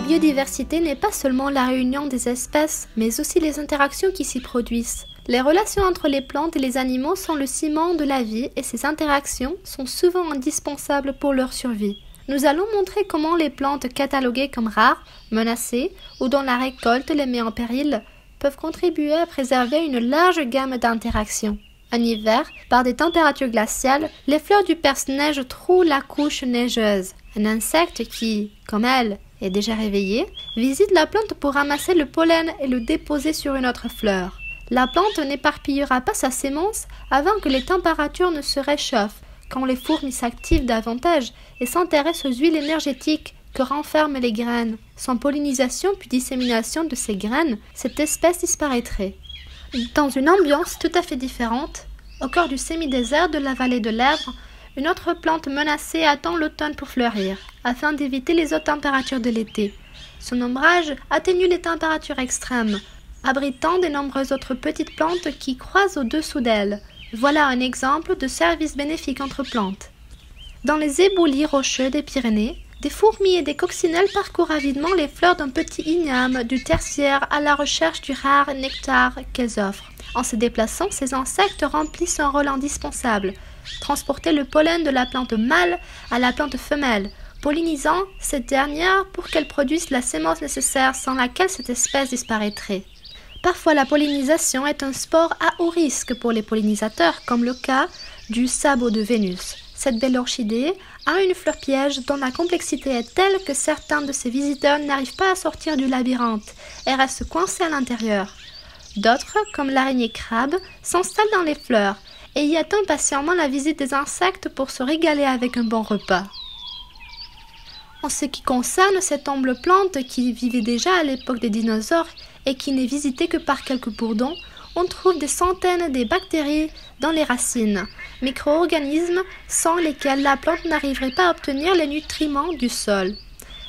biodiversité n'est pas seulement la réunion des espèces, mais aussi les interactions qui s'y produisent. Les relations entre les plantes et les animaux sont le ciment de la vie et ces interactions sont souvent indispensables pour leur survie. Nous allons montrer comment les plantes cataloguées comme rares, menacées ou dont la récolte les met en péril peuvent contribuer à préserver une large gamme d'interactions. En hiver, par des températures glaciales, les fleurs du perce-neige trouent la couche neigeuse. Un insecte qui, comme elle, est déjà réveillé, visite la plante pour ramasser le pollen et le déposer sur une autre fleur. La plante n'éparpillera pas sa sémence avant que les températures ne se réchauffent, quand les fourmis s'activent davantage et s'intéressent aux huiles énergétiques que renferment les graines. Sans pollinisation puis dissémination de ces graines, cette espèce disparaîtrait. Dans une ambiance tout à fait différente, au cœur du semi-désert de la vallée de l'Èbre, une autre plante menacée attend l'automne pour fleurir, afin d'éviter les hautes températures de l'été. Son ombrage atténue les températures extrêmes, abritant de nombreuses autres petites plantes qui croisent au-dessous d'elle. Voilà un exemple de service bénéfique entre plantes. Dans les éboulis rocheux des Pyrénées, des fourmis et des coccinelles parcourent avidement les fleurs d'un petit igname du tertiaire à la recherche du rare nectar qu'elles offrent. En se déplaçant, ces insectes remplissent un rôle indispensable, transporter le pollen de la plante mâle à la plante femelle, pollinisant cette dernière pour qu'elle produise la sémence nécessaire sans laquelle cette espèce disparaîtrait. Parfois, la pollinisation est un sport à haut risque pour les pollinisateurs, comme le cas du sabot de Vénus. Cette belle orchidée a une fleur piège dont la complexité est telle que certains de ses visiteurs n'arrivent pas à sortir du labyrinthe et restent coincés à l'intérieur. D'autres, comme l'araignée crabe, s'installent dans les fleurs et y attendent patiemment la visite des insectes pour se régaler avec un bon repas. En ce qui concerne cette humble plante qui vivait déjà à l'époque des dinosaures et qui n'est visitée que par quelques bourdons, on trouve des centaines de bactéries dans les racines, micro-organismes sans lesquels la plante n'arriverait pas à obtenir les nutriments du sol.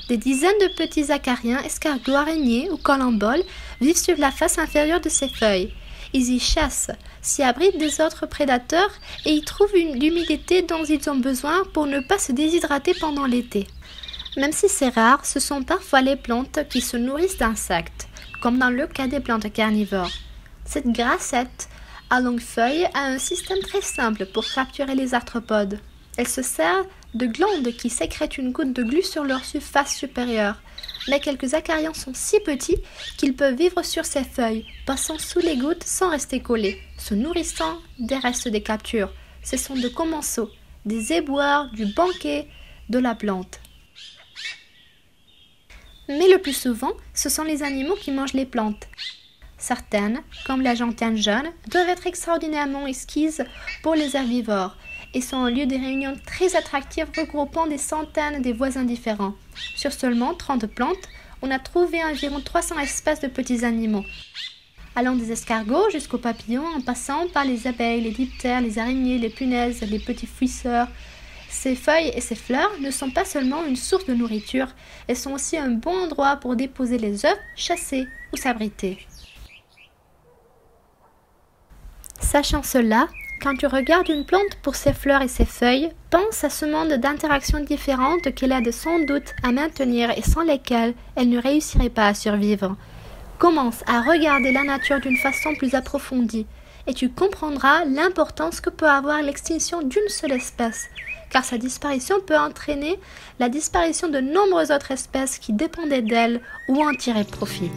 Des dizaines de petits acariens, escargots, araignées ou colamboles vivent sur la face inférieure de ces feuilles. Ils y chassent, s'y abritent des autres prédateurs et y trouvent l'humidité dont ils ont besoin pour ne pas se déshydrater pendant l'été. Même si c'est rare, ce sont parfois les plantes qui se nourrissent d'insectes, comme dans le cas des plantes carnivores. Cette grassette à longues feuilles a un système très simple pour capturer les arthropodes. Elle se sert de glandes qui sécrètent une goutte de glu sur leur surface supérieure. Mais quelques acariens sont si petits qu'ils peuvent vivre sur ces feuilles, passant sous les gouttes sans rester collés, se nourrissant des restes des captures. Ce sont des commensaux, des éboueurs, du banquet de la plante. Mais le plus souvent, ce sont les animaux qui mangent les plantes. Certaines, comme la gentiane jaune, doivent être extraordinairement exquises pour les herbivores et sont un lieu de réunion très attractif regroupant des centaines de voisins différents. Sur seulement 30 plantes, on a trouvé environ 300 espèces de petits animaux, allant des escargots jusqu'aux papillons en passant par les abeilles, les diptères, les araignées, les punaises, les petits fouisseurs. Ces feuilles et ces fleurs ne sont pas seulement une source de nourriture, elles sont aussi un bon endroit pour déposer les œufs, chasser ou s'abriter. Sachant cela, quand tu regardes une plante pour ses fleurs et ses feuilles, pense à ce monde d'interactions différentes qu'elle aide sans doute à maintenir et sans lesquelles elle ne réussirait pas à survivre. Commence à regarder la nature d'une façon plus approfondie et tu comprendras l'importance que peut avoir l'extinction d'une seule espèce, car sa disparition peut entraîner la disparition de nombreuses autres espèces qui dépendaient d'elle ou en tiraient profit.